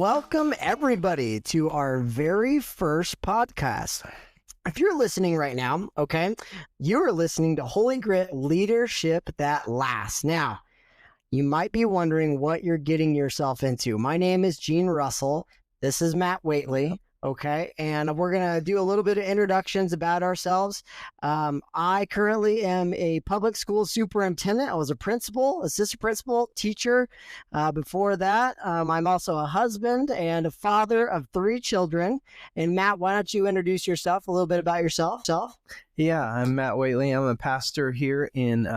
Welcome, everybody, to our very first podcast. If you're listening right now, okay, you're listening to Holy Grit Leadership That Lasts. Now, you might be wondering what you're getting yourself into. My name is Gene Russell. This is Matt Waitley. Okay, and we're going to do a little bit of introductions about ourselves. I currently am a public school superintendent. I was a principal, assistant principal, teacher. Before that, I'm also a husband and a father of 3 children. And Matt, why don't you introduce yourself, a little bit about yourself? Yeah, I'm Matt Waitley. I'm a pastor here in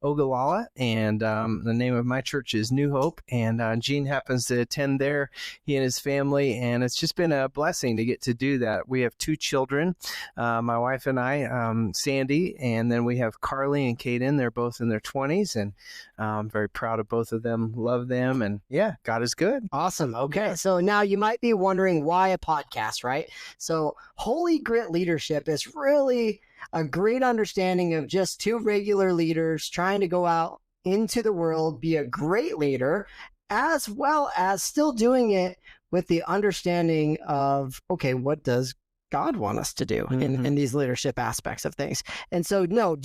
Ogallala, and the name of my church is New Hope, and Gene happens to attend there, he and his family, and it's just been a blessing to get to do that. We have 2 children, my wife and I, Sandy, and then we have Carly and Kaden. They're both in their 20s, and I'm very proud of both of them, love them, and yeah, God is good. Awesome. Okay, so now you might be wondering why a podcast, right? So Holy Grit Leadership is really a great understanding of just 2 regular leaders trying to go out into the world, be a great leader, as well as still doing it with the understanding of, okay, what does God want us to do in these leadership aspects of things? And so, no,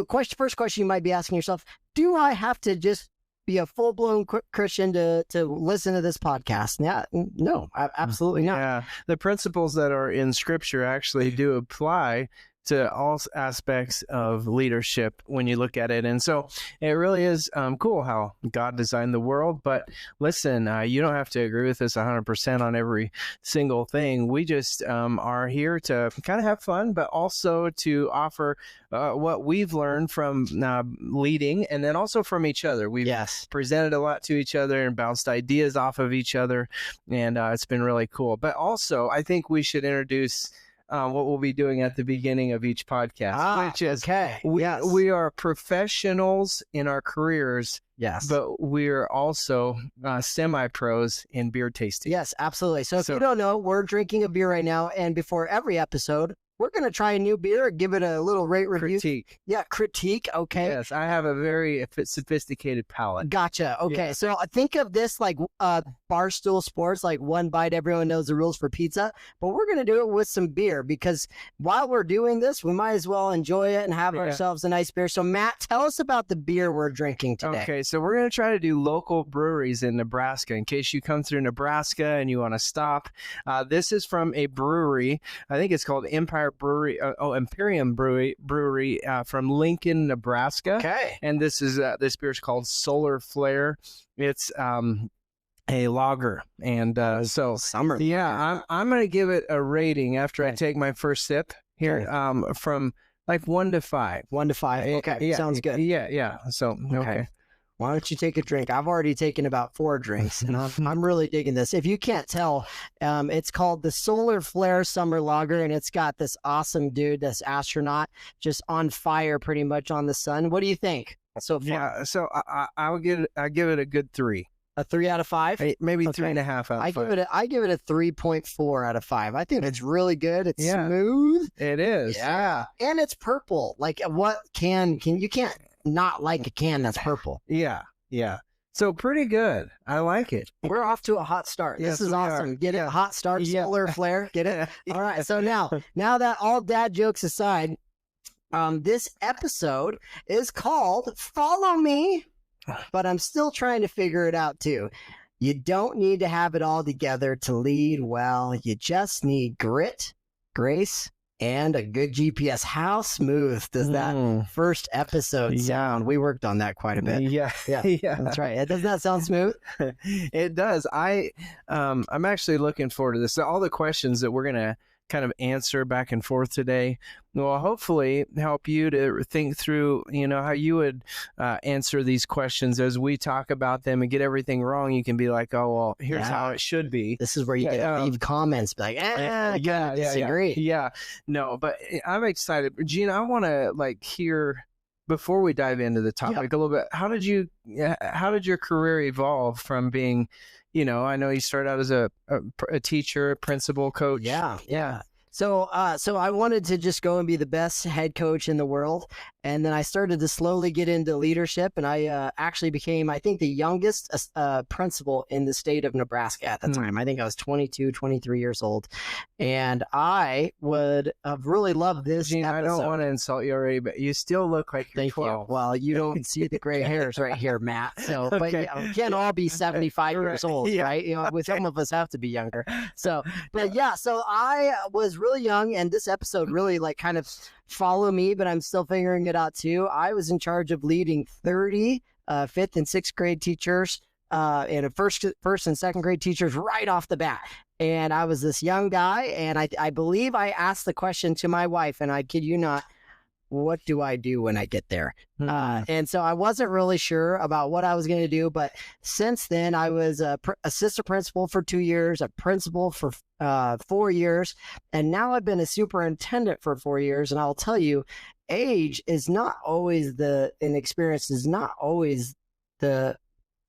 first question you might be asking yourself, do I have to just be a full-blown Christian to listen to this podcast? Yeah, no, absolutely not. Yeah, the principles that are in Scripture actually do apply to all aspects of leadership when you look at it. And so it really is cool how God designed the world. But listen, you don't have to agree with us 100% on every single thing. We just are here to kind of have fun, but also to offer what we've learned from leading, and then also from each other. We've presented a lot to each other and bounced ideas off of each other, and it's been really cool. But also, I think we should introduce what we'll be doing at the beginning of each podcast, which is we are professionals in our careers, but we're also semi-pros in beer tasting. Yes, absolutely. So if you don't know, we're drinking a beer right now, and before every episode, we're going to try a new beer, give it a little rate review. Critique. Yeah, critique. Okay. Yes, I have a very sophisticated palate. Gotcha. Okay, so think of this like Barstool Sports, like one bite, everyone knows the rules for pizza, but we're going to do it with some beer, because while we're doing this, we might as well enjoy it and have ourselves a nice beer. So Matt, tell us about the beer we're drinking today. Okay, so we're going to try to do local breweries in Nebraska, in case you come through Nebraska and you want to stop. This is from a brewery. I think it's called Imperium Brewery from Lincoln, Nebraska. Okay. And this beer is called Solar Flare. It's a lager, and so summer. Yeah, I'm going to give it a rating after I take my first sip here, from like 1 to 5. 1 to 5. Okay, yeah, sounds good. Yeah. So okay. Why don't you take a drink? I've already taken about 4 drinks, and I'm really digging this. If you can't tell, it's called the Solar Flare Summer Lager, and it's got this awesome dude, this astronaut, just on fire pretty much on the sun. What do you think so far? Yeah, so I give it a good 3. A 3 out of 5? Maybe 3.5 out of 5. I give it a 3.4 out of 5. I think it's really good. It's smooth. It is. Yeah. And it's purple. Like, what you can't not like a can that's purple. Yeah. So pretty good. I like it. We're off to a hot start. Yes, this is awesome. Get it? Hot start, Solar Flare. Get it? All right. So now that all dad jokes aside, this episode is called Follow Me, but I'm still trying to figure it out too. You don't need to have it all together to lead well. You just need grit, grace, and a good GPS. How smooth does that first episode sound? We worked on that quite a bit. Yeah. That's right. Doesn't that sound smooth? It does. I'm actually looking forward to this. So all the questions that we're gonna kind of answer back and forth today will hopefully help you to think through, how you would answer these questions as we talk about them, and get everything wrong. You can be like, oh, well, here's how it should be. This is where you can leave comments, be like, disagree. Yeah. No, but I'm excited. Gene, I want to hear, before we dive into the topic a little bit, how did your career evolve from being, I know you started out as a teacher, principal, coach. Yeah. So I wanted to just go and be the best head coach in the world. And then I started to slowly get into leadership, and I actually became, I think, the youngest principal in the state of Nebraska at the time. I think I was 22, 23 years old. And I would have really loved this Gene, episode. I don't want to insult you already, but you still look like you're Thank 12. you. Well, you don't see the gray hairs right here, Matt. So, but Okay. we can't all be 75 years old, Yeah. right? You know, some of us have to be younger. So, but yeah, so I was really young, and this episode really like kind of follow me, but I'm still figuring it out too. I was in charge of leading 30 fifth and sixth grade teachers and a first and second grade teachers right off the bat. And I was this young guy, and I believe I asked the question to my wife, and I kid you not, what do I do when I get there? And so I wasn't really sure about what I was going to do. But since then, I was a assistant principal for 2 years, a principal for 4 years, and now I've been a superintendent for 4 years. And I'll tell you, age is not always and experience is not always the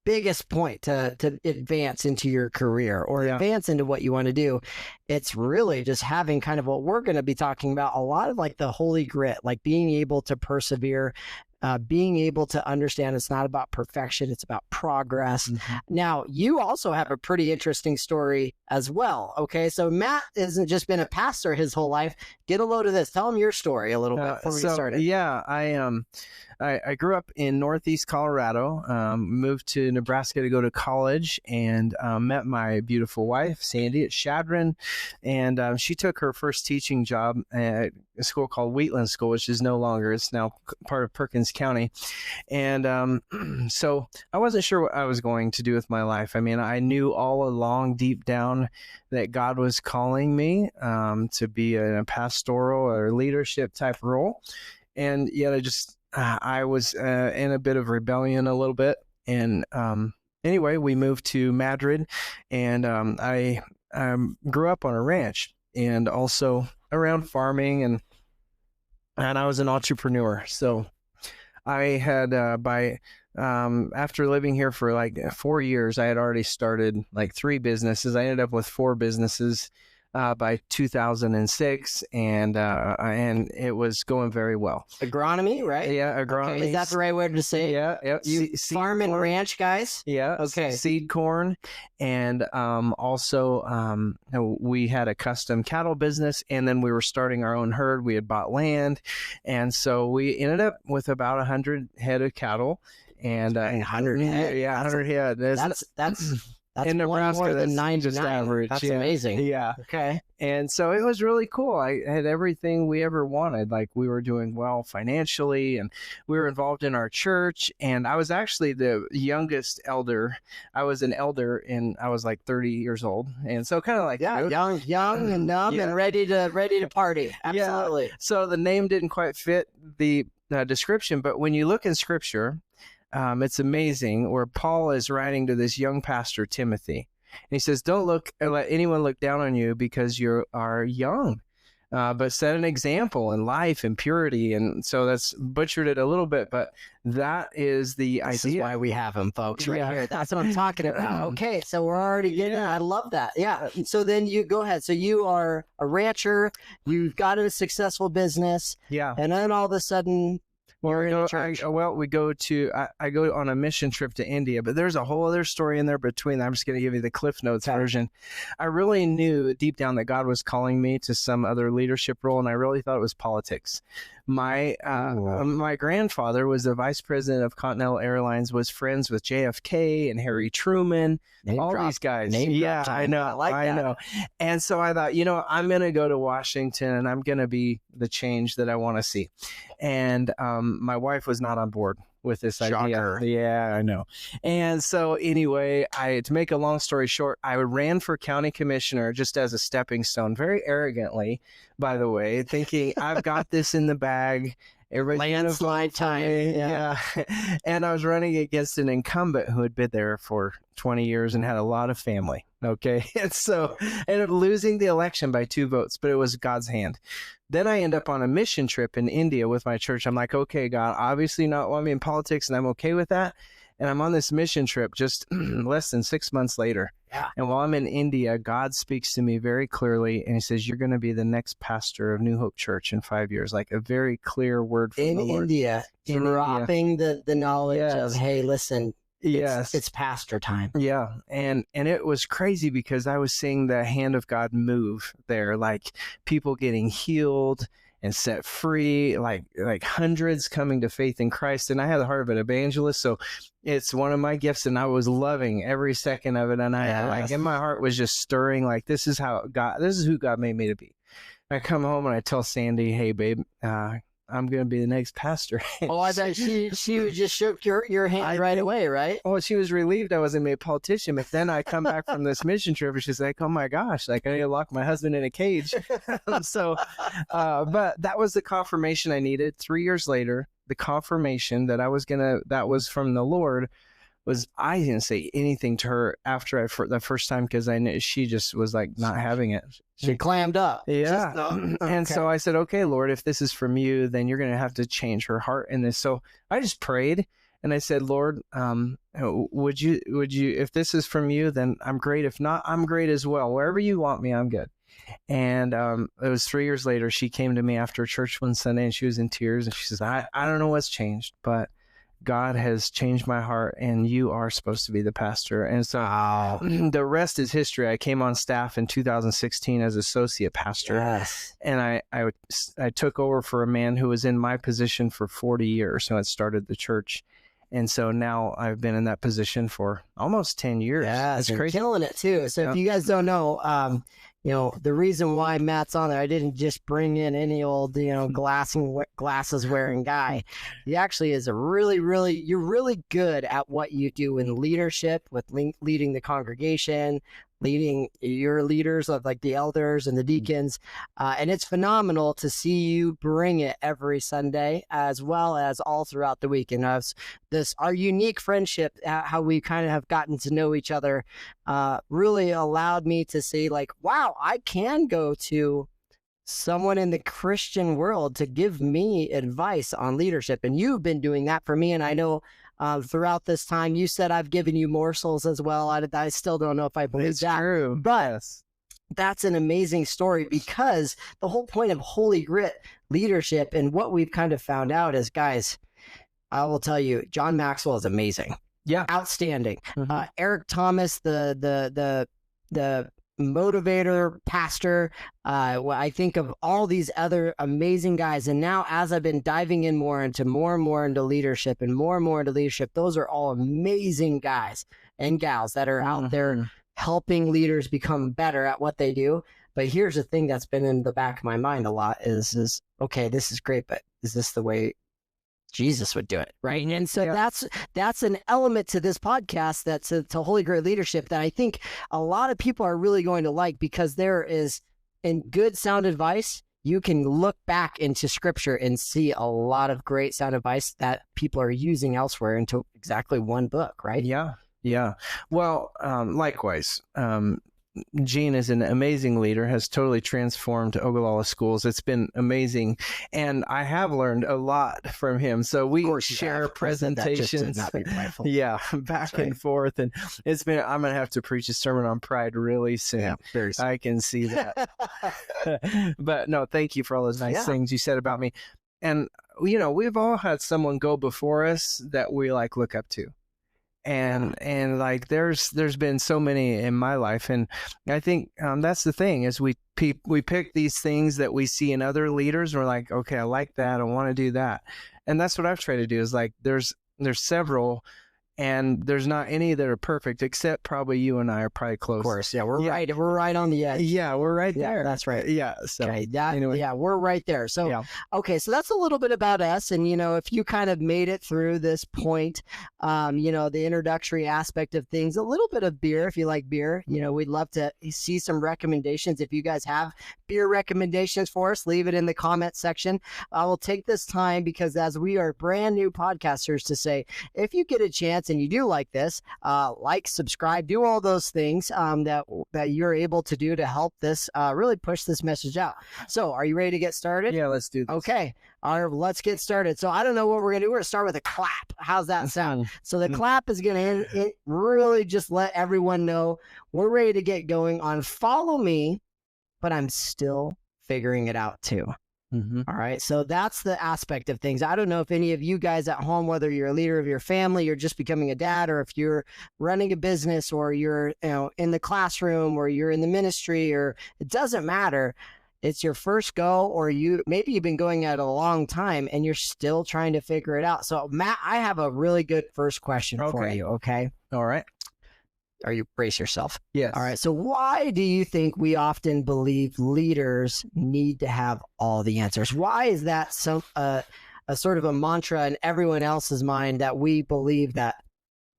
biggest point to advance into your career or advance into what you want to do. It's really just having kind of what we're going to be talking about, a lot of like the holy grit, like being able to persevere, being able to understand it's not about perfection, it's about progress. Now, you also have a pretty interesting story as well. Okay, so Matt hasn't just been a pastor his whole life. Get a load of this. Tell him your story a little bit before we get started. Yeah, I grew up in Northeast Colorado, moved to Nebraska to go to college, and met my beautiful wife, Sandy, at Shadron. And she took her first teaching job at a school called Wheatland School, which is no longer, it's now part of Perkins County. And so I wasn't sure what I was going to do with my life. I mean, I knew all along deep down that God was calling me to be a pastoral or leadership type role. And yet I was in a bit of rebellion a little bit. And anyway, we moved to Madrid, and I grew up on a ranch and also around farming, and I was an entrepreneur. So I had after living here for like 4 years, I had already started like 3 businesses. I ended up with 4 businesses by 2006, and it was going very well. Agronomy, right? Yeah, agronomy. Okay, is that the right word to say? Yeah. You farm and ranch guys? Yeah. Okay. Seed corn, and also we had a custom cattle business, and then we were starting our own herd. We had bought land, and so we ended up with about 100 head of cattle, and 100 head. Yeah, 100 head. That's in Nebraska, more than that's 99. just average. That's amazing. Yeah. Okay. And so it was really cool. I had everything we ever wanted. Like, we were doing well financially, and we were involved in our church. And I was actually the youngest elder. I was an elder, and I was like 30 years old. And so kind of like, young and dumb and ready to party. Absolutely. Yeah. So the name didn't quite fit the description, but when you look in Scripture, it's amazing where Paul is writing to this young pastor, Timothy. And he says, don't let anyone look down on you because you are young, but set an example in life and purity. And so that's butchered it a little bit, but that is the idea. This is why we have him, folks, right here. That's what I'm talking about. Okay, so we're already getting it. I love that. Yeah. So then you go ahead. So you are a rancher. You've got a successful business. Yeah. And then all of a sudden, we go to, I go on a mission trip to India, but there's a whole other story in there between that. I'm just going to give you the Cliff Notes version. I really knew deep down that God was calling me to some other leadership role, and I really thought it was politics. My grandfather was the vice president of Continental Airlines, was friends with JFK and Harry Truman, these guys. I know. I know. And so I thought, I'm going to go to Washington, and I'm going to be the change that I want to see. And my wife was not on board with this idea. Yeah, I know. And so anyway, to make a long story short, I ran for county commissioner just as a stepping stone, very arrogantly, by the way, thinking I've got this in the bag. Landslide time. Yeah. And I was running against an incumbent who had been there for 20 years and had a lot of family. Okay. And so I ended up losing the election by 2 votes, but it was God's hand. Then I end up on a mission trip in India with my church. I'm like, okay, God, obviously not want me in politics, and I'm okay with that. And I'm on this mission trip just less than 6 months later. Yeah. And while I'm in India, God speaks to me very clearly, and he says, you're going to be the next pastor of New Hope Church in 5 years. Like a very clear word from the Lord. India, In dropping the knowledge Yes. of, hey, listen, Yes. it's pastor time. Yeah. And it was crazy because I was seeing the hand of God move there, like people getting healed and set free, like hundreds coming to faith in Christ. And I had the heart of an evangelist. So it's one of my gifts, and I was loving every second of it. And and my heart was just stirring, like, this is who God made me to be. I come home and I tell Sandy, hey babe, I'm going to be the next pastor. Oh, I thought she just shook your hand right away, right? Oh, she was relieved I wasn't made a politician. But then I come back from this mission trip, and she's like, oh my gosh, like I need to lock my husband in a cage. But that was the confirmation I needed. 3 years later, the confirmation that that was from the Lord was, I didn't say anything to her after the first time, because I knew she just was like not having it. She clammed up. Yeah. Okay. And so I said, okay, Lord, if this is from you, then you're going to have to change her heart in this. So I just prayed and I said, Lord, would you, if this is from you, then I'm great. If not, I'm great as well. Wherever you want me, I'm good. And it was 3 years later, she came to me after church one Sunday and she was in tears. And she says, I don't know what's changed, but God has changed my heart, and you are supposed to be the pastor. And so the rest is history. I came on staff in 2016 as associate pastor. Yes. And I took over for a man who was in my position for 40 years. So it started the church. And so now I've been in that position for almost 10 years. Yeah, it's crazy. Killing it too. So if you guys don't know, the reason why Matt's on there, I didn't just bring in any old, glasses wearing guy. He actually is you're really good at what you do in leadership, with leading the congregation, leading your leaders of like the elders and the deacons. And it's phenomenal to see you bring it every Sunday as well as all throughout the week. And our unique friendship, how we kind of have gotten to know each other, really allowed me to see like, wow, I can go to someone in the Christian world to give me advice on leadership. And you've been doing that for me. And I know throughout this time, you said I've given you morsels as well. I still don't know if I believe that. True. But that's an amazing story, because the whole point of Holy Grit leadership and what we've kind of found out is, guys, I will tell you, John Maxwell is amazing. Yeah. Outstanding. Mm-hmm. Eric Thomas, the motivator, pastor. I think of all these other amazing guys. And now as I've been diving in more and more into leadership, those are all amazing guys and gals that are out there helping leaders become better at what they do. But here's the thing that's been in the back of my mind a lot is okay, this is great, but is this the way Jesus would do it, right? And so that's an element to this podcast, that's to Holy Grit Leadership, that I think a lot of people are really going to like, because there is, in good sound advice, you can look back into scripture and see a lot of great sound advice that people are using elsewhere into exactly one book, right? Yeah. Yeah. Well, likewise, Gene is an amazing leader, has totally transformed Ogallala schools. It's been amazing. And I have learned a lot from him. So we share presentations. Back and forth. And it's been, I'm going to have to preach a sermon on pride really soon. Yeah, very soon. I can see that. But no, thank you for all those nice things you said about me. And, we've all had someone go before us that we look up to. And like there's been so many in my life, and I think that's the thing is we pick these things that we see in other leaders, and we're like, okay, I like that, I want to do that, and that's what I've tried to do. Is like there's several, and there's not any that are perfect, except probably you and I are probably close. Of course, we're right on the edge. Yeah, we're right there. That's right. Yeah. So okay, anyway. Yeah, we're right there. So okay, so that's a little bit about us, and if you kind of made it through this point, the introductory aspect of things, a little bit of beer if you like beer. We'd love to see some recommendations. If you guys have beer recommendations for us, leave it in the comment section. I will take this time, because as we are brand new podcasters, to say, if you get a chance, chance and you do like this, like, subscribe, do all those things that you're able to do to help this really push this message out. So are you ready to get started? Yeah, let's do this. Okay. All right, let's get started. So I don't know what we're going to do. We're going to start with a clap. How's that sound? So the clap is going to really just let everyone know we're ready to get going on follow me, but I'm still figuring it out too. Mm-hmm. All right. So that's the aspect of things. I don't know if any of you guys at home, whether you're a leader of your family, you're just becoming a dad, or if you're running a business, or you're, in the classroom, or you're in the ministry, or it doesn't matter. It's your first go, or maybe you've been going at it a long time and you're still trying to figure it out. So Matt, I have a really good first question for you. Okay. All right. Are you brace yourself? Yes. All right. So why do you think we often believe leaders need to have all the answers? Why is that a sort of a mantra in everyone else's mind that we believe that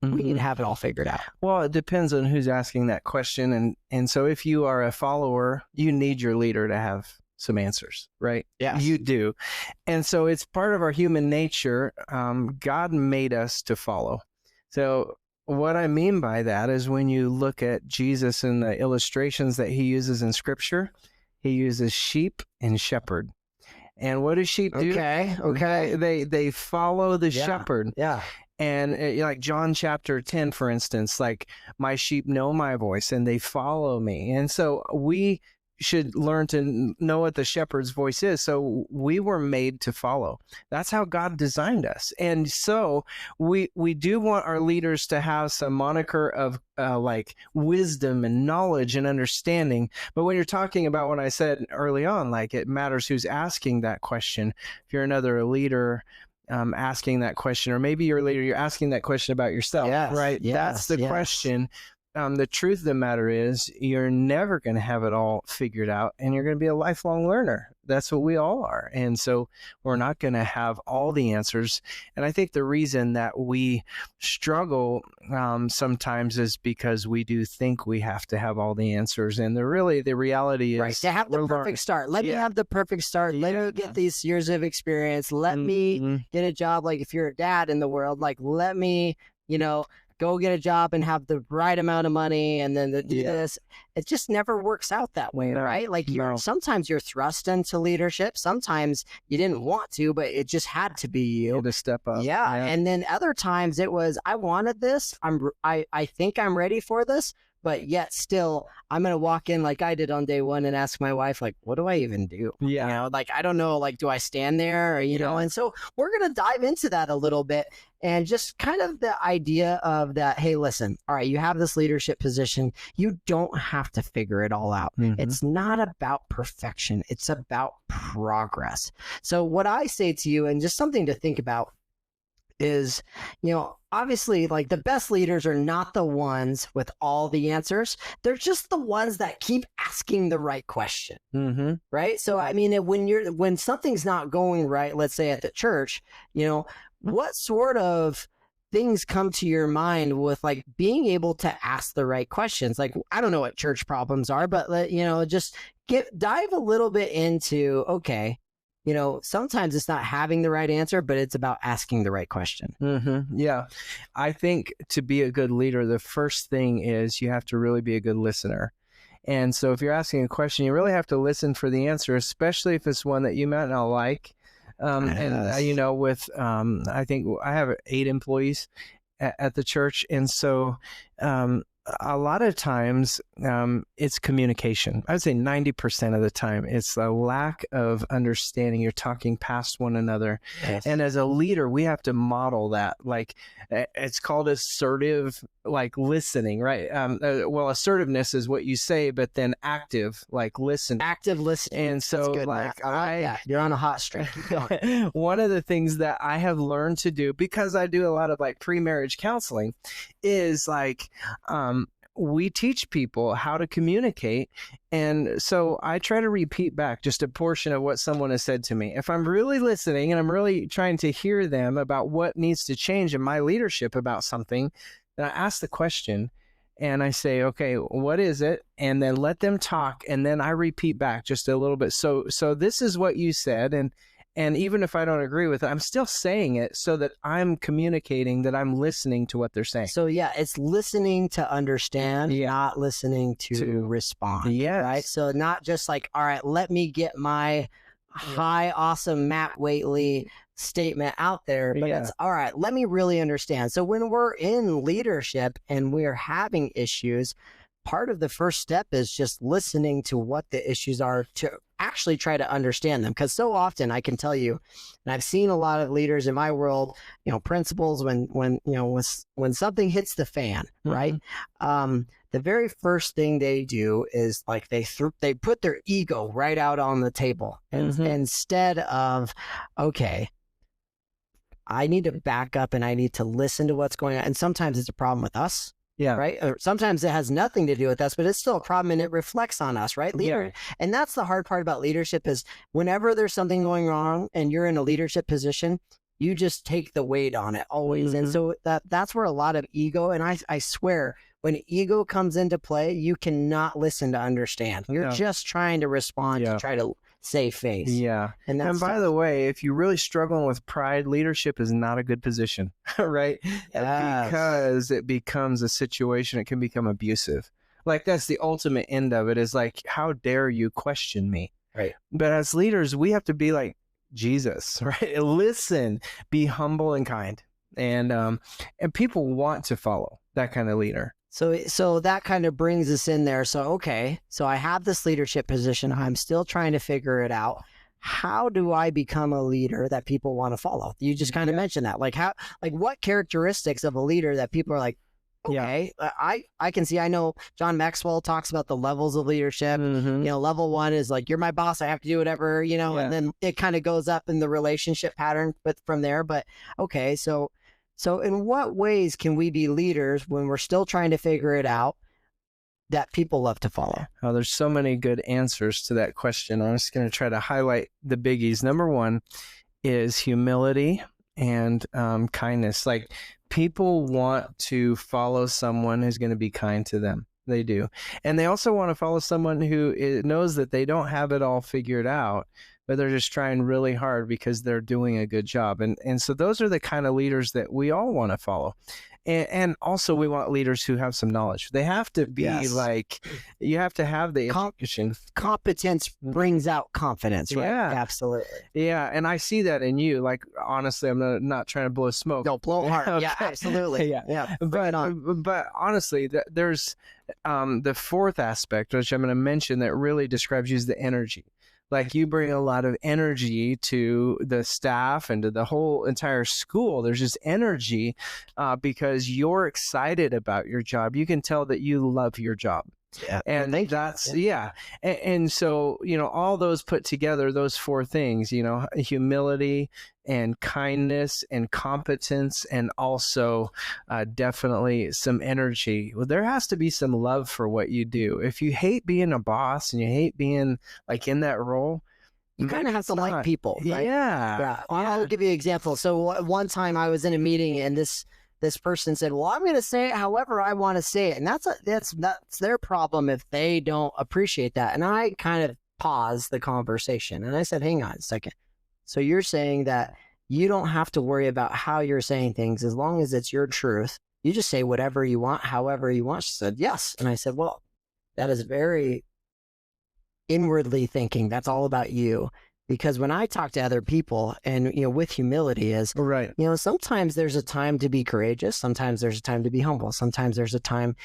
we need to have it all figured out? Well, it depends on who's asking that question. And so if you are a follower, you need your leader to have some answers, right? Yes. You do. And so it's part of our human nature. God made us to follow. So what I mean by that is when you look at Jesus and the illustrations that he uses in Scripture, he uses sheep and shepherd. And what do sheep do? Okay. They follow the shepherd. Yeah. And like John chapter 10, for instance, like my sheep know my voice and they follow me. And so we should learn to know what the shepherd's voice is. So we were made to follow. That's how God designed us. And so we do want our leaders to have some moniker of like wisdom and knowledge and understanding. But when you're talking about what I said early on, like it matters who's asking that question. If you're another leader asking that question, or maybe you're a leader, you're asking that question about yourself, right? That's the question. The truth of the matter is you're never going to have it all figured out, and you're going to be a lifelong learner. That's what we all are. And so we're not going to have all the answers. And I think the reason that we struggle sometimes is because we do think we have to have all the answers. And the reality is right. To have the perfect start. Let me have the perfect start. Let me get these years of experience. Let me get a job. Like if you're a dad in the world, like let me, go get a job and have the right amount of money and then do this. It just never works out that way, right? Like sometimes you're thrust into leadership. Sometimes you didn't want to, but it just had to be you. You had to step up. Yeah. And then other times it was, I wanted this. I think I'm ready for this. But yet still, I'm going to walk in like I did on day one and ask my wife, like, what do I even do? Yeah. Like, I don't know, like, do I stand there? Or, and so we're going to dive into that a little bit and just kind of the idea of that, hey, listen, all right, you have this leadership position. You don't have to figure it all out. It's not about perfection. It's about progress. So what I say to you, and just something to think about, is, obviously, like the best leaders are not the ones with all the answers. They're just the ones that keep asking the right question. Right. So, I mean, when something's not going right, let's say at the church, what sort of things come to your mind with like being able to ask the right questions? Like, I don't know what church problems are, but just dive a little bit into, okay, sometimes it's not having the right answer, but it's about asking the right question. Yeah. I think to be a good leader, the first thing is you have to really be a good listener. And so if you're asking a question, you really have to listen for the answer, especially if it's one that you might not like. And, with, I think I have 8 employees at the church. And so, a lot of times it's communication. I would say 90% of the time it's a lack of understanding. You're talking past one another. Yes. And as a leader, we have to model that. Like it's called assertive, like listening, right? Well, assertiveness is what you say, but then active, like listen. Active listening. And so good, like you're on a hot streak. One of the things that I have learned to do, because I do a lot of like pre-marriage counseling, is like, we teach people how to communicate. And so I try to repeat back just a portion of what someone has said to me. If I'm really listening and I'm really trying to hear them about what needs to change in my leadership about something, then I ask the question and I say, okay, what is it? And then let them talk. And then I repeat back just a little bit. So this is what you said. And even if I don't agree with it, I'm still saying it so that I'm communicating that I'm listening to what they're saying. So yeah, it's listening to understand, not listening to respond. Yes. Right. So not just like, all right, let me get my high, awesome Matt Waitley statement out there, but it's all right, let me really understand. So when we're in leadership and we're having issues, part of the first step is just listening to what the issues are to actually try to understand them. Because so often I can tell you, and I've seen a lot of leaders in my world, principals, when something hits the fan, right? The very first thing they do is like they put their ego right out on the table, and instead of, okay, I need to back up and I need to listen to what's going on. And sometimes it's a problem with us. Yeah. Right. Or sometimes it has nothing to do with us, but it's still a problem and it reflects on us. Right. And that's the hard part about leadership is whenever there's something going wrong and you're in a leadership position, you just take the weight on it always. And so that's where a lot of ego, and I swear, when ego comes into play, you cannot listen to understand. You're just trying to respond to try to save face. Yeah. And by the way, if you're really struggling with pride, leadership is not a good position, right? Yes. Because it becomes a situation, it can become abusive. Like that's the ultimate end of it is like, how dare you question me? Right. But as leaders, we have to be like Jesus, right? Listen, be humble and kind. And people want to follow that kind of leader. So that kind of brings us in there. So, okay, so I have this leadership position. I'm still trying to figure it out. How do I become a leader that people want to follow? You just kind of mentioned that. Like what characteristics of a leader that people are like, okay, I can see, I know John Maxwell talks about the levels of leadership. Level one is like, you're my boss, I have to do whatever, and then it kind of goes up in the relationship pattern from there. But okay, So in what ways can we be leaders when we're still trying to figure it out that people love to follow? Oh, there's so many good answers to that question. I'm just going to try to highlight the biggies. Number one is humility and kindness. Like people want to follow someone who's going to be kind to them. They do. And they also want to follow someone who knows that they don't have it all figured out, but they're just trying really hard because they're doing a good job. And so those are the kind of leaders that we all want to follow. And also we want leaders who have some knowledge. They have to be like, you have to have the education. Competence brings out confidence, right? Yeah, absolutely. Yeah, and I see that in you. Like, honestly, I'm not trying to blow smoke. No, blow hard. Okay. Yeah, absolutely. Yeah. But honestly, there's the fourth aspect, which I'm going to mention, that really describes you, is the energy. Like you bring a lot of energy to the staff and to the whole entire school. There's just energy because you're excited about your job. You can tell that you love your job. Yeah. And that's, And so, all those put together, those four things, humility and kindness and competence, and also definitely some energy. Well, there has to be some love for what you do. If you hate being a boss and you hate being like in that role, you kind of have to like people, right? Yeah. I'll give you an example. So one time I was in a meeting and this person said, well, I'm going to say it however I want to say it. And that's their problem if they don't appreciate that. And I kind of paused the conversation and I said, hang on a second. So you're saying that you don't have to worry about how you're saying things as long as it's your truth. You just say whatever you want, however you want. She said, yes. And I said, well, that is very inwardly thinking. That's all about you. Because when I talk to other people, and with humility is, right, sometimes there's a time to be courageous, sometimes there's a time to be humble, sometimes there's a time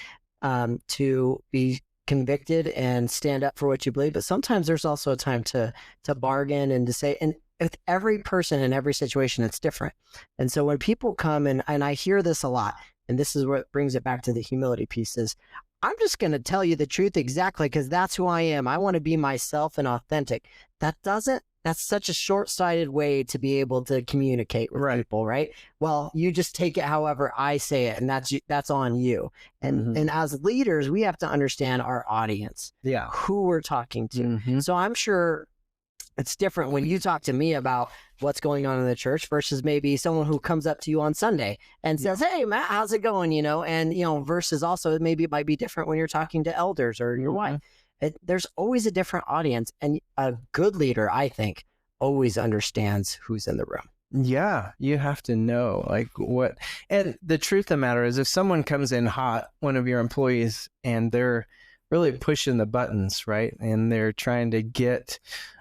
to be convicted and stand up for what you believe, but sometimes there's also a time to bargain and to say, and with every person in every situation, it's different. And so when people come and I hear this a lot, and this is what brings it back to the humility pieces. I'm just going to tell you the truth exactly because that's who I am. I want to be myself and authentic. That's such a short-sighted way to be able to communicate with people, right? Well, you just take it however I say it, and that's on you. And as leaders, we have to understand our audience, who we're talking to. So I'm sure it's different when you talk to me about what's going on in the church versus maybe someone who comes up to you on Sunday and says, hey, Matt, how's it going? And versus also maybe it might be different when you're talking to elders or your wife. There's always a different audience, and a good leader, I think, always understands who's in the room. Yeah, you have to know like what. And the truth of the matter is, if someone comes in hot, one of your employees, and they're really pushing the buttons, right, and they're trying to get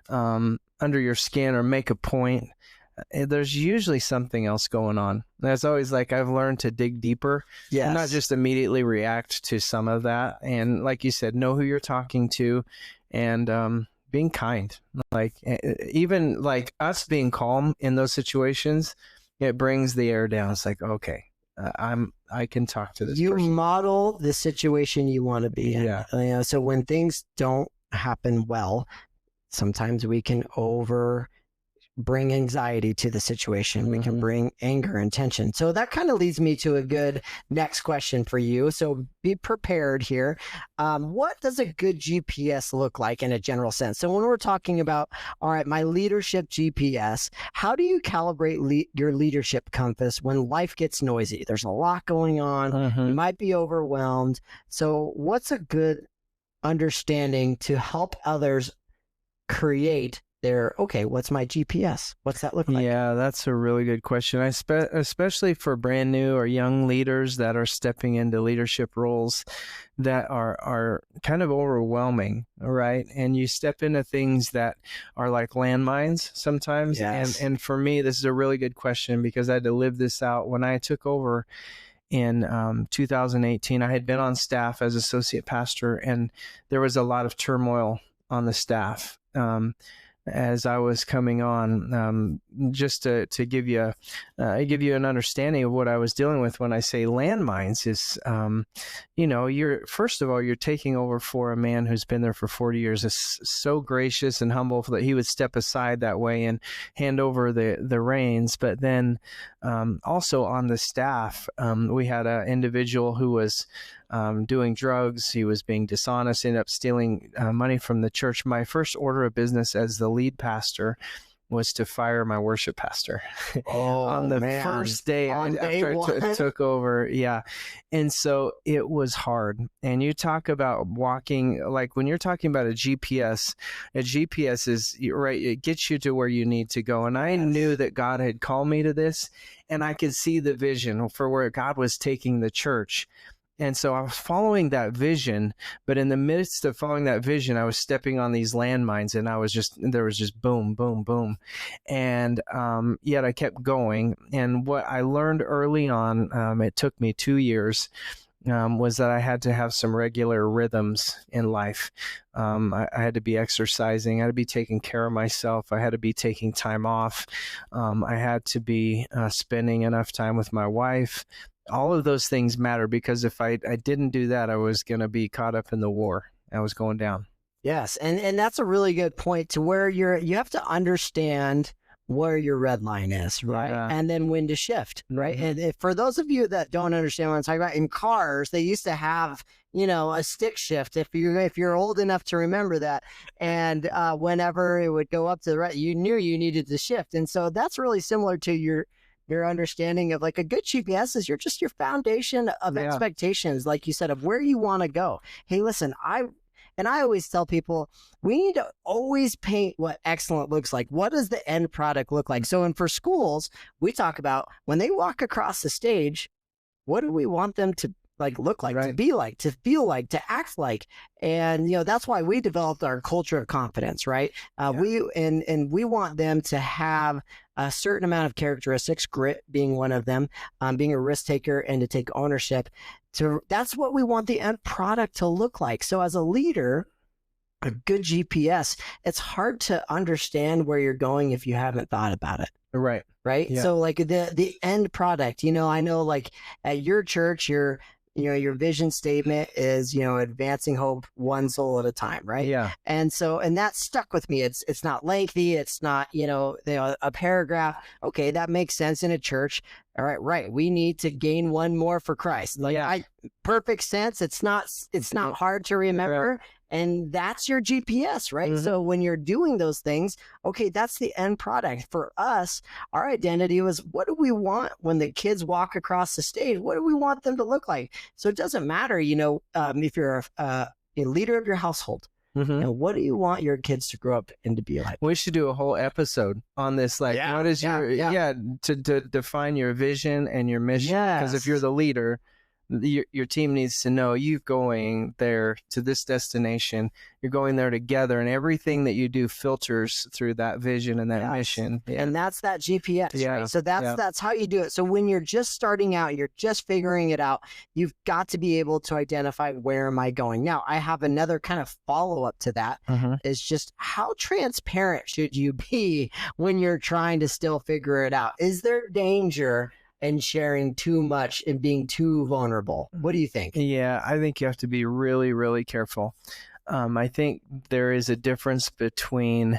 under your skin or make a point, there's usually something else going on. That's always like I've learned to dig deeper and not just immediately react to some of that. And like you said, know who you're talking to, and being kind. Like even like us being calm in those situations, it brings the air down. It's like, okay, I can talk to this person. Model the situation you want to be in. Yeah. You know, so when things don't happen well, sometimes we can bring anxiety to the situation. We can bring anger and tension. So that kind of leads me to a good next question for you. So be prepared here. What does a good GPS look like in a general sense? So when we're talking about, all right, my leadership GPS, how do you calibrate your leadership compass when life gets noisy? There's a lot going on. You might be overwhelmed. So what's a good understanding to help others create what's my GPS? What's that look like? Yeah, that's a really good question. Especially for brand new or young leaders that are stepping into leadership roles that are kind of overwhelming, right? And you step into things that are like landmines sometimes. Yes. And for me, this is a really good question because I had to live this out. When I took over in 2018, I had been on staff as associate pastor, and there was a lot of turmoil on the staff. As I was coming on, just to give you an understanding of what I was dealing with when I say landmines is, you're taking over for a man who's been there for 40 years, is so gracious and humble that he would step aside that way and hand over the reins. But then also on the staff, we had an individual who was doing drugs. He was being dishonest, ended up stealing money from the church. My first order of business as the lead pastor was to fire my worship pastor on the first day after I took over. Yeah. And so it was hard. And you talk about walking, like when you're talking about a GPS is right. It gets you to where you need to go. And I knew that God had called me to this, and I could see the vision for where God was taking the church. And so I was following that vision, but in the midst of following that vision, I was stepping on these landmines, and there was just boom, boom, boom. And yet I kept going. And what I learned early on, it took me 2 years, was that I had to have some regular rhythms in life. I had to be exercising. I had to be taking care of myself. I had to be taking time off. I had to be spending enough time with my wife. All of those things matter, because if I didn't do that, I was going to be caught up in the war. I was going down. Yes. And that's a really good point, to where you have to understand where your red line is, right? Yeah. And then when to shift, right? And for those of you that don't understand what I'm talking about, in cars, they used to have, a stick shift. If you're old enough to remember that, and whenever it would go up to the right, you knew you needed to shift. And so that's really similar to your understanding of like a good GPS is your foundation of expectations, like you said, of where you want to go. Hey, listen, I always tell people, we need to always paint what excellent looks like. What does the end product look like? So, and for schools, we talk about when they walk across the stage, what do we want them to look like, right, to be like, to feel like, to act like? And, that's why we developed our culture of confidence, right? We want them to have a certain amount of characteristics, grit being one of them, being a risk taker and to take ownership. That's what we want the end product to look like. So as a leader, a good GPS, it's hard to understand where you're going if you haven't thought about it. Right. Right. Yeah. So like the end product, I know like at your church, your vision statement is, advancing hope one soul at a time. Right. Yeah. And that stuck with me. It's not lengthy. It's not, a paragraph. Okay. That makes sense in a church. All right. Right. We need to gain one more for Christ. Perfect sense. It's not hard to remember. And that's your GPS, right? Mm-hmm. So when you're doing those things, okay, that's the end product. For us, our identity was, what do we want when the kids walk across the stage? What do we want them to look like? So it doesn't matter, if you're a leader of your household, And what do you want your kids to grow up and to be like? We should do a whole episode on this. Like, what is to define your vision and your mission? Because if you're the leader, your team needs to know you're going there to this destination. You're going there together, and everything that you do filters through that vision and that mission. And that's that GPS, right? So that's how you do it. So when you're just starting out, you're just figuring it out, you've got to be able to identify, where am I going? Now, I have another kind of follow-up to that, is just how transparent should you be when you're trying to still figure it out? Is there danger and sharing too much and being too vulnerable? What do you think? Yeah, I think you have to be really, really careful. I think there is a difference between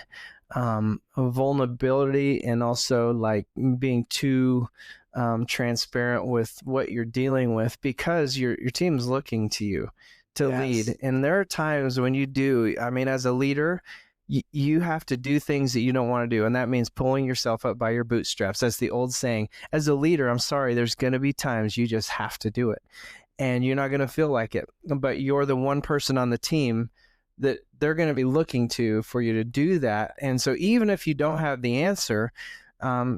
vulnerability and also like being too transparent with what you're dealing with, because your team's looking to you to lead. And there are times when you do, I mean, as a leader, you have to do things that you don't want to do. And that means pulling yourself up by your bootstraps. That's the old saying. As a leader, I'm sorry, there's going to be times you just have to do it. And you're not going to feel like it. But you're the one person on the team that they're going to be looking to for you to do that. And so even if you don't have the answer,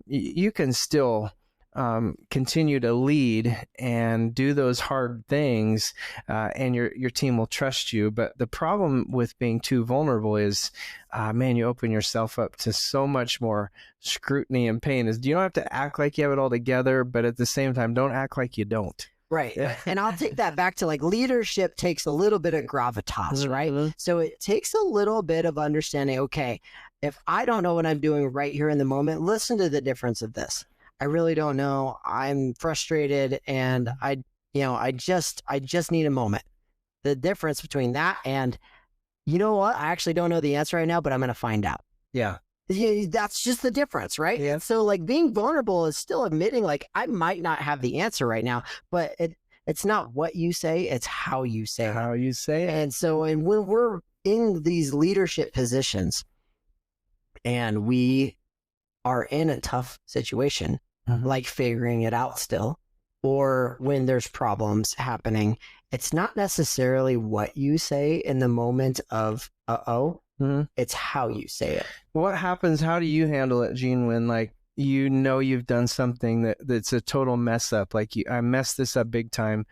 you can still continue to lead and do those hard things, and your team will trust you. But the problem with being too vulnerable is, man, you open yourself up to so much more scrutiny and pain. You don't have to act like you have it all together, but at the same time, don't act like you don't. Right. And I'll take that back to like leadership takes a little bit of gravitas, right? So it takes a little bit of understanding, okay, if I don't know what I'm doing right here in the moment, listen to the difference of this. I really don't know. I'm frustrated and I just need a moment. The difference between that and, you know what? I actually don't know the answer right now, but I'm going to find out. Yeah. That's just the difference, right? Yeah. So like being vulnerable is still admitting like I might not have the answer right now, but it's not what you say, it's how you say it. How you say it. And so when we're in these leadership positions and we are in a tough situation, like figuring it out still, or when there's problems happening, it's not necessarily what you say in the moment of, it's how you say it. What happens? How do you handle it, Gene, when like you've done something that's a total mess up? Like I messed this up big time.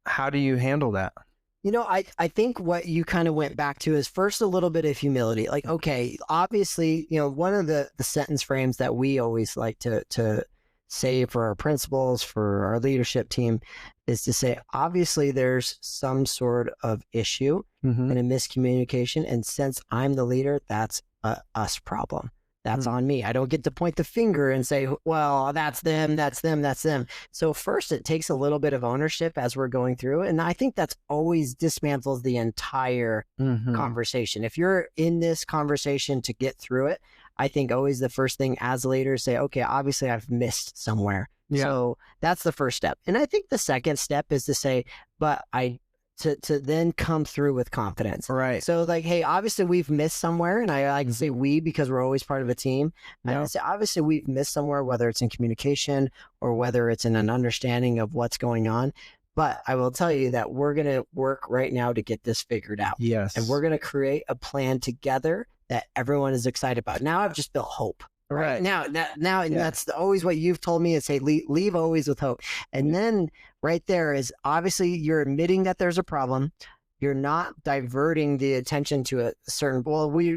How do you handle that? You know, I think what you kind of went back to is first a little bit of humility. Like, okay, obviously, one of the sentence frames that we always like to say for our principals, for our leadership team, is to say, obviously there's some sort of issue and a miscommunication. And since I'm the leader, that's a us problem. That's on me. I don't get to point the finger and say, well, that's them, that's them, that's them. So first it takes a little bit of ownership as we're going through. And I think that's always dismantles the entire conversation. If you're in this conversation to get through it, I think always the first thing as a leader is say, okay, obviously I've missed somewhere. Yeah. So that's the first step. And I think the second step is to say, but to then come through with confidence. Right. So like, hey, obviously we've missed somewhere. And I like to say we, because we're always part of a team. I say, obviously we've missed somewhere, whether it's in communication or whether it's in an understanding of what's going on. But I will tell you that we're going to work right now to get this figured out. Yes. And we're going to create a plan together that everyone is excited about. Now I've just built hope. Right. Now, and that's always what you've told me is say, leave always with hope. And then right there is obviously you're admitting that there's a problem. You're not diverting the attention to a certain,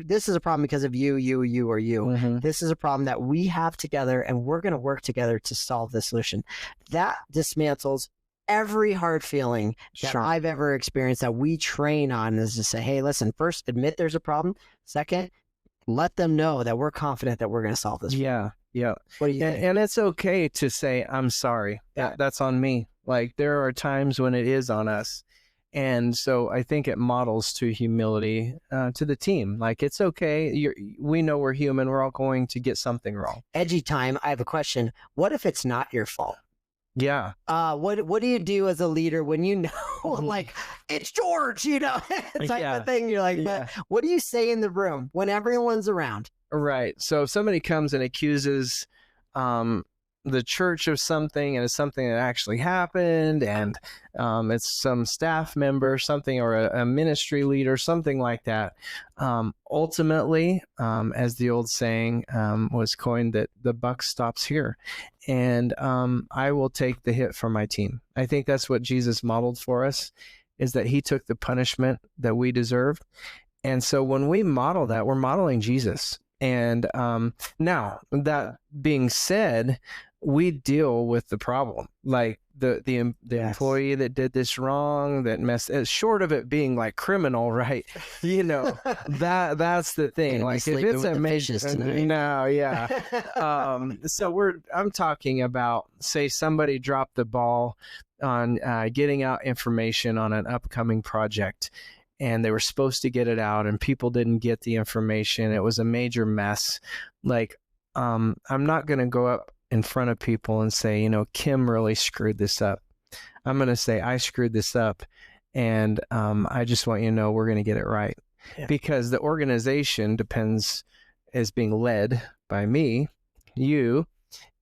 this is a problem because of you, or you. This is a problem that we have together and we're going to work together to solve the solution. That dismantles every hard feeling that I've ever experienced that we train on is to say, hey, listen, first admit there's a problem. Second, let them know that we're confident that we're going to solve this. Yeah. Yeah. What do you think? And it's okay to say, I'm sorry. That's on me. Like there are times when it is on us. And so I think it models to humility to the team. Like it's okay. We know we're human. We're all going to get something wrong. Edgy time. I have a question. What if it's not your fault? Yeah. What do you do as a leader when you know, like, it's George, type of thing? You're like, but what do you say in the room when everyone's around? Right. So if somebody comes and accuses the church of something and it's something that actually happened, and it's some staff member, something, or a ministry leader, something like that. Ultimately, as the old saying was coined, that the buck stops here. And I will take the hit for my team. I think that's what Jesus modeled for us, is that he took the punishment that we deserved. And so when we model that, we're modeling Jesus. And now, that being said, we deal with the problem. Like the employee that did this wrong, that messed, short of it being like criminal, right? You know, that's the thing. Like if it's a major, no, yeah. So I'm talking about, say somebody dropped the ball on getting out information on an upcoming project, and they were supposed to get it out and people didn't get the information. It was a major mess. Like, I'm not going to go up in front of people and say, Kim really screwed this up. I'm going to say, I screwed this up. And I just want you to know we're going to get it right. Yeah. Because the organization is being led by me, you.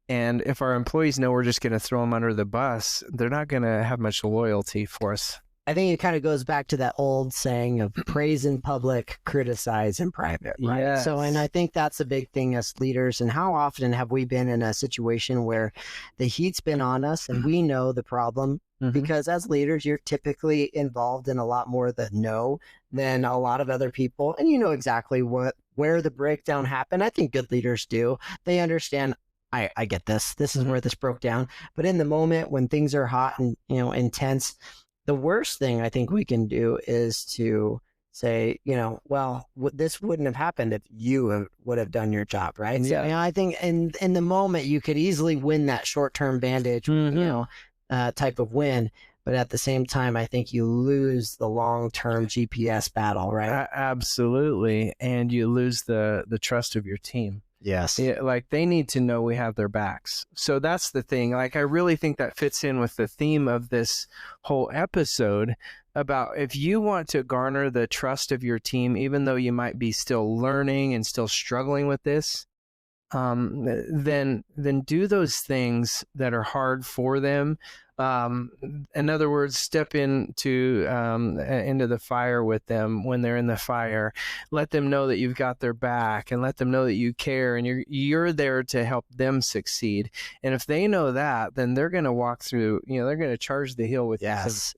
And if our employees know we're just going to throw them under the bus, they're not going to have much loyalty for us. I think it kind of goes back to that old saying of praise in public, criticize in private, right? Yes. So, and I think that's a big thing as leaders. And how often have we been in a situation where the heat's been on us and we know the problem? Mm-hmm. Because as leaders, you're typically involved in a lot more of the no than a lot of other people. And you know exactly where the breakdown happened. I think good leaders do. They understand, I get this. This is where this broke down. But in the moment when things are hot and, intense, the worst thing I think we can do is to say, this wouldn't have happened if you would have done your job, right? Yeah. So, I think in the moment you could easily win that short-term bandage, type of win. But at the same time, I think you lose the long-term GPS battle, right? Absolutely. And you lose the trust of your team. Yes. Yeah, like they need to know we have their backs. So that's the thing. Like, I really think that fits in with the theme of this whole episode about, if you want to garner the trust of your team, even though you might be still learning and still struggling with this, then do those things that are hard for them. In other words, step into the fire with them when they're in the fire. Let them know that you've got their back, and let them know that you care, and you're there to help them succeed. And if they know that, then they're going to walk through. They're going to charge the hill with you.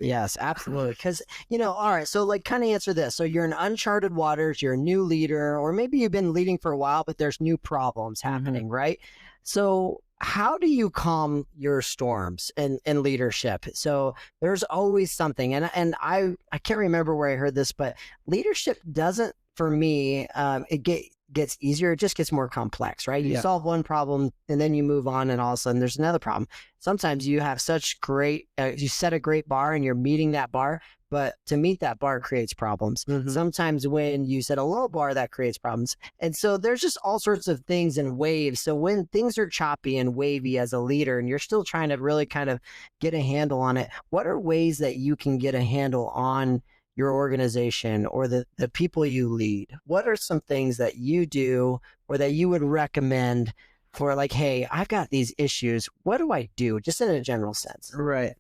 Yes, absolutely. Because all right. So kind of answer this. So you're in uncharted waters. You're a new leader, or maybe you've been leading for a while, but there's new problems happening, right? So how do you calm your storms in leadership? So there's always something, and I can't remember where I heard this, but leadership doesn't, for me, it gets easier. It just gets more complex, right? You solve one problem and then you move on, and all of a sudden there's another problem. Sometimes you have such great, you set a great bar and you're meeting that bar, but to meet that bar creates problems. Mm-hmm. Sometimes when you set a low bar, that creates problems. And so there's just all sorts of things in waves. So when things are choppy and wavy as a leader, and you're still trying to really kind of get a handle on it, what are ways that you can get a handle on your organization or the people you lead? What are some things that you do or that you would recommend for, like, hey, I've got these issues. What do I do? Just in a general sense. Right.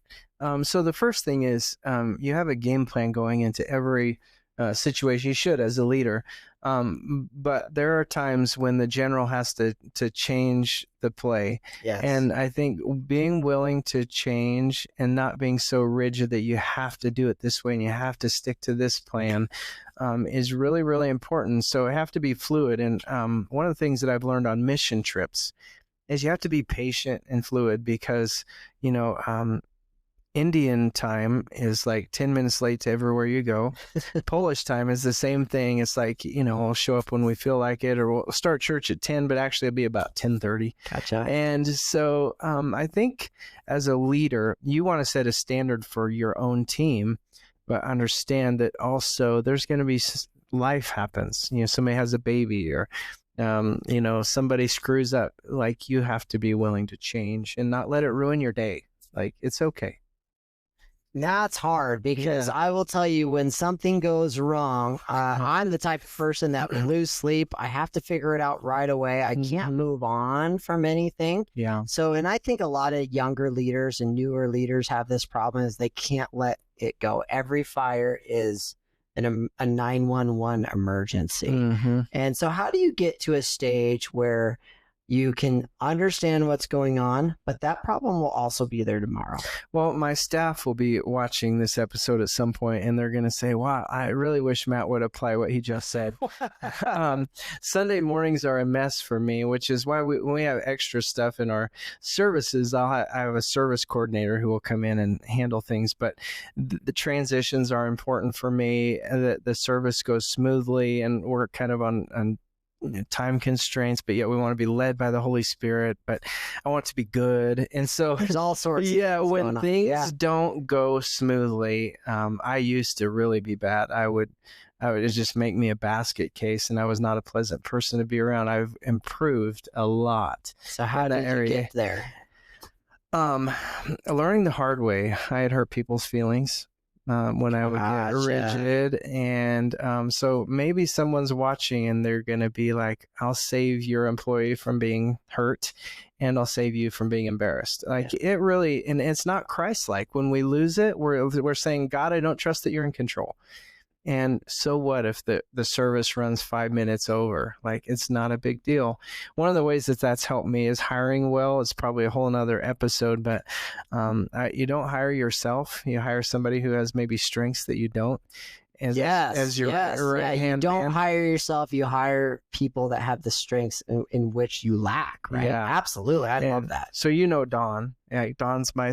So the first thing is you have a game plan going into every situation. You should, as a leader. But there are times when the general has to change the play. Yes. And I think being willing to change and not being so rigid that you have to do it this way and you have to stick to this plan is really, really important. So I have to be fluid. And one of the things that I've learned on mission trips is you have to be patient and fluid, because, Indian time is like 10 minutes late to everywhere you go. Polish time is the same thing. It's like, we'll show up when we feel like it, or we'll start church at 10, but actually it'll be about 10:30. Gotcha. And so I think as a leader, you want to set a standard for your own team, but understand that also there's going to be life happens. Somebody has a baby, or somebody screws up. Like, you have to be willing to change and not let it ruin your day. Like, it's okay. That's hard because I will tell you when something goes wrong, I'm the type of person that will lose sleep. I have to figure it out right away. I can't move on from anything. Yeah. So, and I think a lot of younger leaders and newer leaders have this problem is they can't let it go. Every fire is a 911 emergency. And so how do you get to a stage where you can understand what's going on, but that problem will also be there tomorrow? Well, my staff will be watching this episode at some point, and they're going to say, wow, I really wish Matt would apply what he just said. Sunday mornings are a mess for me, which is why when we have extra stuff in our services, I have a service coordinator who will come in and handle things, but the transitions are important for me, that the service goes smoothly, and we're kind of on time constraints, but yet we want to be led by the Holy Spirit, but I want it to be good. And so there's all sorts of things when things don't go smoothly, I used to really be bad. I would just make me a basket case, and I was not a pleasant person to be around. I've improved a lot. So how did you get there? Learning the hard way. I had hurt people's feelings when I would get rigid. And so maybe someone's watching and they're going to be like, I'll save your employee from being hurt, and I'll save you from being embarrassed. Like it really, and it's not Christ-like. When we lose it, we're saying, God, I don't trust that you're in control. And so what if the service runs 5 minutes over? Like, it's not a big deal. One of the ways that's helped me is hiring well. It's probably a whole nother episode, but you don't hire yourself. You hire somebody who has maybe strengths that you don't. As your right hand. You don't hire yourself. You hire people that have the strengths in which you lack, right? Yeah. Absolutely. I love that. So Don. Yeah, Don's my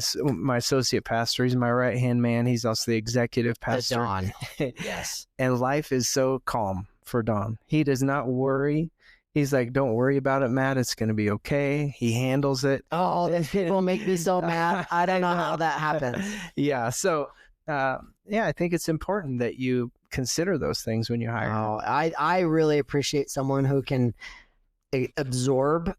associate pastor. He's my right-hand man. He's also the executive pastor. Don. Yes. And life is so calm for Don. He does not worry. He's like, don't worry about it, Matt. It's going to be okay. He handles it. Oh, it'll make me so mad. I don't know how that happens. Yeah. So, I think it's important that you consider those things when you hire. Oh, I really appreciate someone who can absorb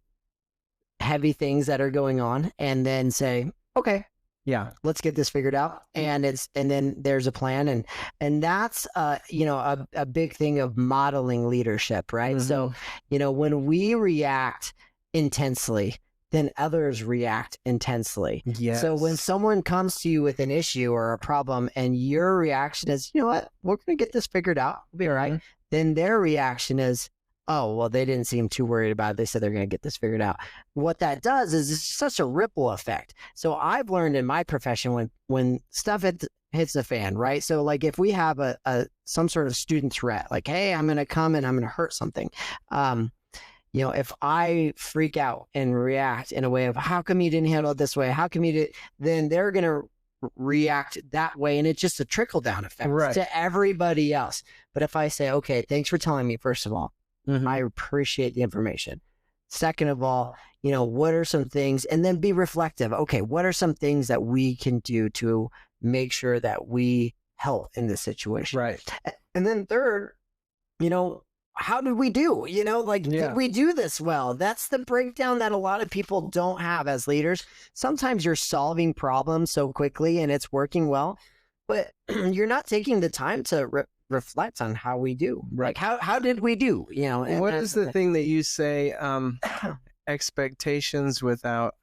heavy things that are going on and then say, okay, yeah, let's get this figured out. And then there's a plan. And that's, a big thing of modeling leadership, right? So, when we react intensely, then others react intensely. Yes. So when someone comes to you with an issue or a problem and your reaction is, you know what, we're going to get this figured out. We'll be all right. Then their reaction is, oh, well, they didn't seem too worried about it. They said they're going to get this figured out. What that does is it's such a ripple effect. So I've learned in my profession when stuff hits the fan, right? So like if we have some sort of student threat, like, hey, I'm going to come and I'm going to hurt something. If I freak out and react in a way of, how come you didn't handle it this way? How come you did? Then they're going to react that way. And it's just a trickle down effect to everybody else. But if I say, okay, thanks for telling me, first of all, I appreciate the information. Second of all, what are some things, and then be reflective. Okay, what are some things that we can do to make sure that we help in this situation? Right. And then third, how did we do? Did we do this well? That's the breakdown that a lot of people don't have as leaders. Sometimes you're solving problems so quickly and it's working well, but you're not taking the time to reflect on how we do. Right. Like how did we do? What is the thing that you say, expectations without...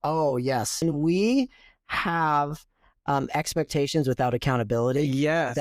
Oh, yes. And we have... expectations without accountability. Yes,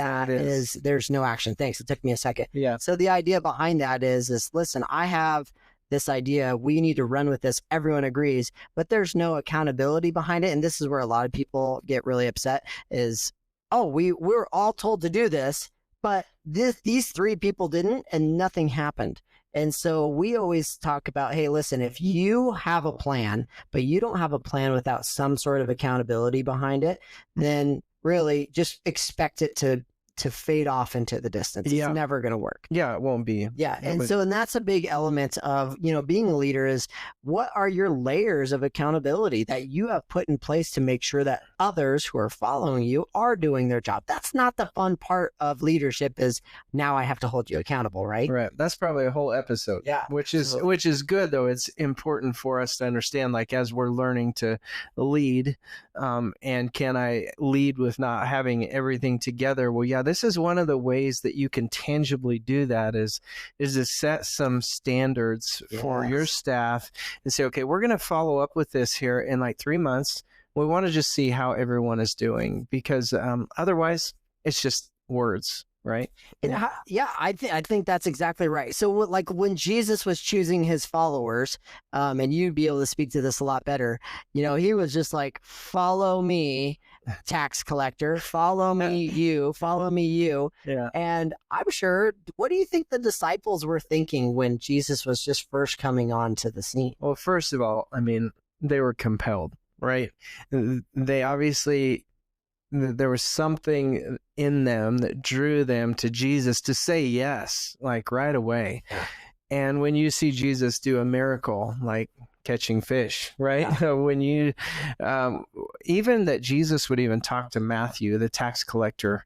there's no action. Thanks. It took me a second. Yeah. So the idea behind that is listen, I have this idea. We need to run with this. Everyone agrees, but there's no accountability behind it. And this is where a lot of people get really upset is, oh, we're all told to do this, but these three people didn't and nothing happened. And so we always talk about, hey, listen, if you have a plan, but you don't have a plan without some sort of accountability behind it, then really just expect it to fade off into the distance. Yeah. It's never going to work. Yeah, it won't be. Yeah. And that's a big element of, being a leader is what are your layers of accountability that you have put in place to make sure that others who are following you are doing their job. That's not the fun part of leadership, is now I have to hold you accountable, right? Right. That's probably a whole episode. Yeah. Which is good, though. It's important for us to understand, like, as we're learning to lead, and can I lead with not having everything together? Well, yeah, this is one of the ways that you can tangibly do that is to set some standards for your staff and say, okay, we're going to follow up with this here in like 3 months. We want to just see how everyone is doing, because otherwise it's just words, right? I think that's exactly right. So like when Jesus was choosing his followers, and you'd be able to speak to this a lot better, he was just like, follow me, tax collector, follow me, you, follow me, you. Yeah. And I'm sure, what do you think the disciples were thinking when Jesus was just first coming onto the scene? Well, first of all, I mean, they were compelled, right? They obviously, there was something in them that drew them to Jesus to say yes, like right away. Yeah. And when you see Jesus do a miracle, like catching fish, right? Yeah. When you, even that Jesus would even talk to Matthew, the tax collector,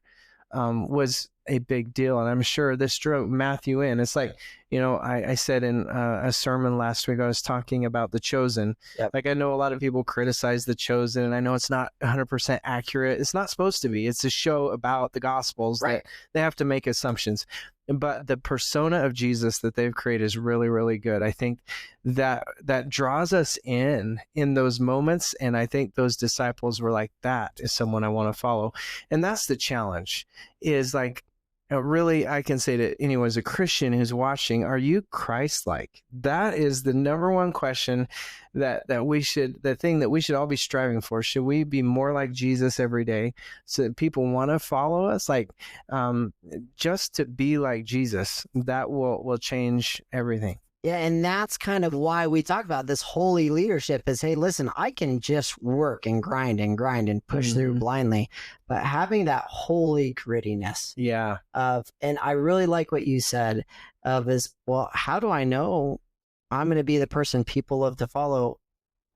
was a big deal. And I'm sure this drew Matthew in. It's like, I said in a sermon last week, I was talking about The Chosen. Yep. Like, I know a lot of people criticize The Chosen, and I know it's not 100% accurate. It's not supposed to be. It's a show about the Gospels, right? That they have to make assumptions. But the persona of Jesus that they've created is really, really good. I think that draws us in those moments. And I think those disciples were like, that is someone I want to follow. And that's the challenge, is like, really, I can say to anyone as a Christian who's watching, are you Christ-like? That is the number one question the thing that we should all be striving for. Should we be more like Jesus every day so that people want to follow us? Like, just to be like Jesus, that will change everything. Yeah, and that's kind of why we talk about this holy leadership is, hey, listen, I can just work and grind and push through blindly, but having that holy grittiness and I really like what you said is, well, how do I know I'm going to be the person people love to follow?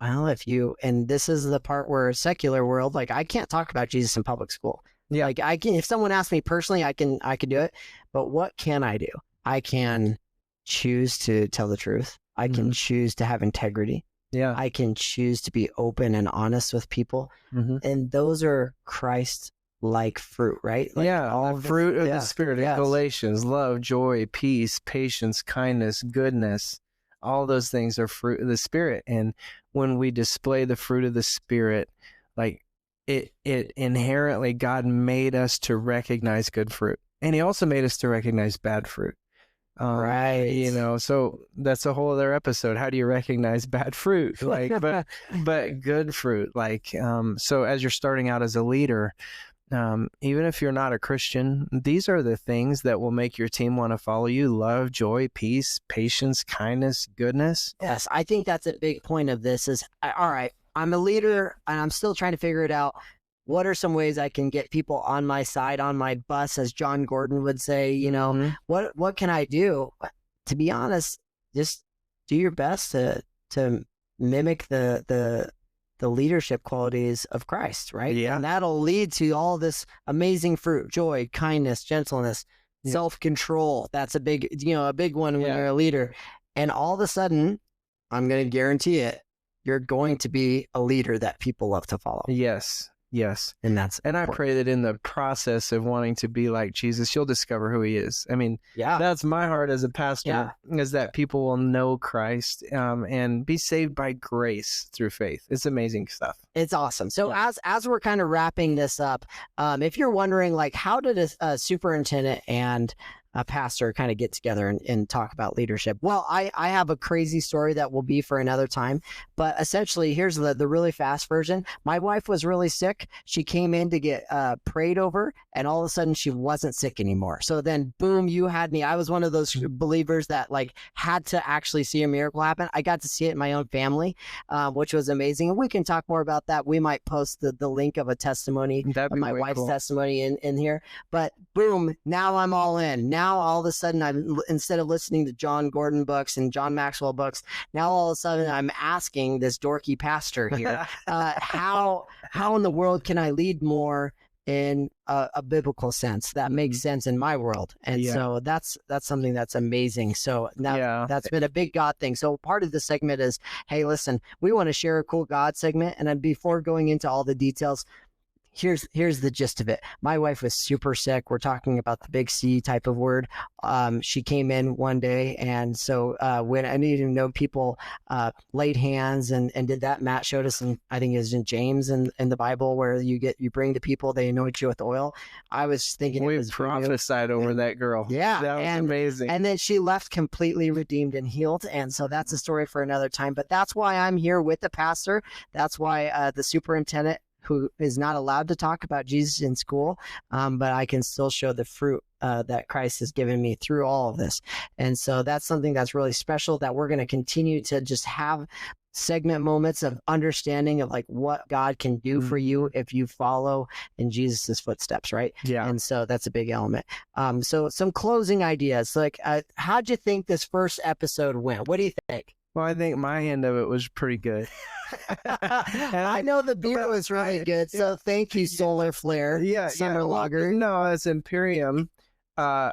Well, and this is the part where secular world, like, I can't talk about Jesus in public school. Yeah. Like, I can, if someone asks me personally, I can do it, but what can I do? I can choose to tell the truth. I can choose to have integrity. Yeah. I can choose to be open and honest with people. And those are Christ-like fruit, right? Like all fruit of the Spirit. Yes. Galatians, love, joy, peace, patience, kindness, goodness. All those things are fruit of the Spirit. And when we display the fruit of the Spirit, like it inherently, God made us to recognize good fruit. And he also made us to recognize bad fruit. Right. So that's a whole other episode. How do you recognize bad fruit? Like, but good fruit. Like, so as you're starting out as a leader, even if you're not a Christian, these are the things that will make your team want to follow you: love, joy, peace, patience, kindness, goodness. Yes. I think that's a big point of this is, all right, I'm a leader and I'm still trying to figure it out. What are some ways I can get people on my side, on my bus, as John Gordon would say? What can I do? To be honest, just do your best to mimic the leadership qualities of Christ, right? Yeah. And that'll lead to all this amazing fruit: joy, kindness, gentleness, self-control. That's a big one when you're a leader. And all of a sudden, I'm going to guarantee it, you're going to be a leader that people love to follow. Yes. And I pray that in the process of wanting to be like Jesus, you'll discover who he is. I mean, that's my heart as a pastor, is that people will know Christ and be saved by grace through faith. It's amazing stuff. It's awesome. So as we're kind of wrapping this up, if you're wondering, like, how did a superintendent and a pastor kind of get together and talk about leadership? Well, I have a crazy story that will be for another time, but essentially here's the really fast version. My wife was really sick. She came in to get prayed over, and all of a sudden she wasn't sick anymore. So then boom, you had me. I was one of those believers that like had to actually see a miracle happen. I got to see it in my own family, which was amazing. And we can talk more about that. We might post the link of a testimony of my wife's testimony in here, but boom, now I'm all in. Now now all of a sudden instead of listening to John Gordon books and John Maxwell books, now all of a sudden I'm asking this dorky pastor here, how in the world can I lead more in a biblical sense that makes sense in my world? And so that's something that's amazing. So now that's been a big God thing. So part of the segment is, hey, listen, we want to share a cool God segment. And then before going into all the details, here's the gist of it. My wife was super sick. We're talking about the big C type of word. She came in one day, and so when I didn't even know, people laid hands and did that. Matt showed us, and I think it was in James in the Bible, where you bring to people, they anoint you with oil. I was thinking we prophesied over that girl. Yeah, that was amazing. And then she left completely redeemed and healed. And so that's a story for another time. But that's why I'm here with the pastor. That's why the superintendent, who is not allowed to talk about Jesus in school, but I can still show the fruit that Christ has given me through all of this. And so that's something that's really special, that we're going to continue to just have segment moments of understanding of like what God can do for you if you follow in Jesus's footsteps, right? Yeah. And so that's a big element. So some closing ideas, like how'd you think this first episode went? What do you think? Well, I think my end of it was pretty good. I know the beer was really good, so thank you, Solar Flare. Summer Lager. No, it's Imperium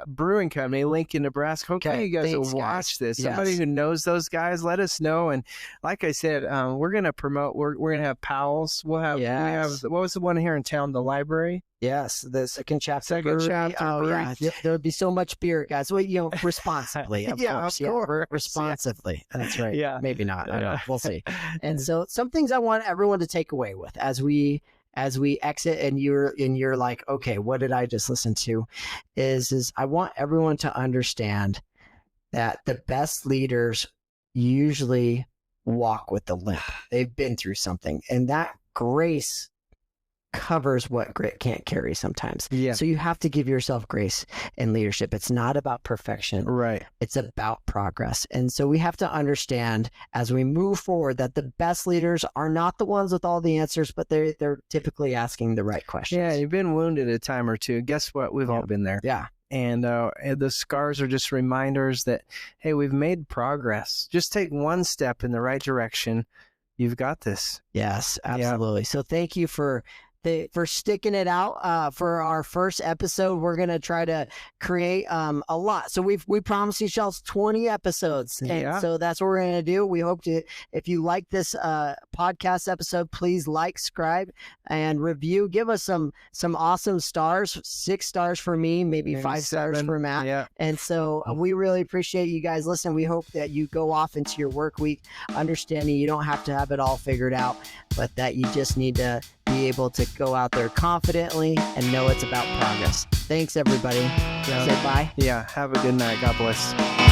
Brewing Company, Lincoln, Nebraska. Hopefully you guys will watch this. Somebody who knows those guys, let us know. And like I said, we're gonna promote. We're gonna have Powell's. We have what was the one here in town? The library. Yes, the second chapter. Second chapter. Oh, yeah. There would be so much beer, guys. Well, responsibly, of course. Of course. Responsibly. That's right. Yeah. Maybe not. I don't know. We'll see. And so some things I want everyone to take away with as we exit, and you're like, okay, what did I just listen to? Is I want everyone to understand that the best leaders usually walk with the limp. They've been through something, and that grace covers what grit can't carry sometimes. So you have to give yourself grace in leadership. It's not about perfection. Right. It's about progress. And so we have to understand as we move forward that the best leaders are not the ones with all the answers, but they're typically asking the right questions. Yeah, you've been wounded a time or two. Guess what? We've all been there. Yeah. And the scars are just reminders that, hey, we've made progress. Just take one step in the right direction. You've got this. Yes, absolutely. So thank you for sticking it out for our first episode. We're going to try to create a lot. So we promised ourselves 20 episodes. And so that's what we're going to do. We hope to, if you like this podcast episode, please like, subscribe, and review. Give us some awesome stars, 6 stars for me, maybe 5 stars for Matt. Yeah. And so we really appreciate you guys listening. We hope that you go off into your work week understanding you don't have to have it all figured out, but that you just need to be able to go out there confidently and know it's about progress. Thanks, everybody. Say bye. Yeah. Have a good night. God bless.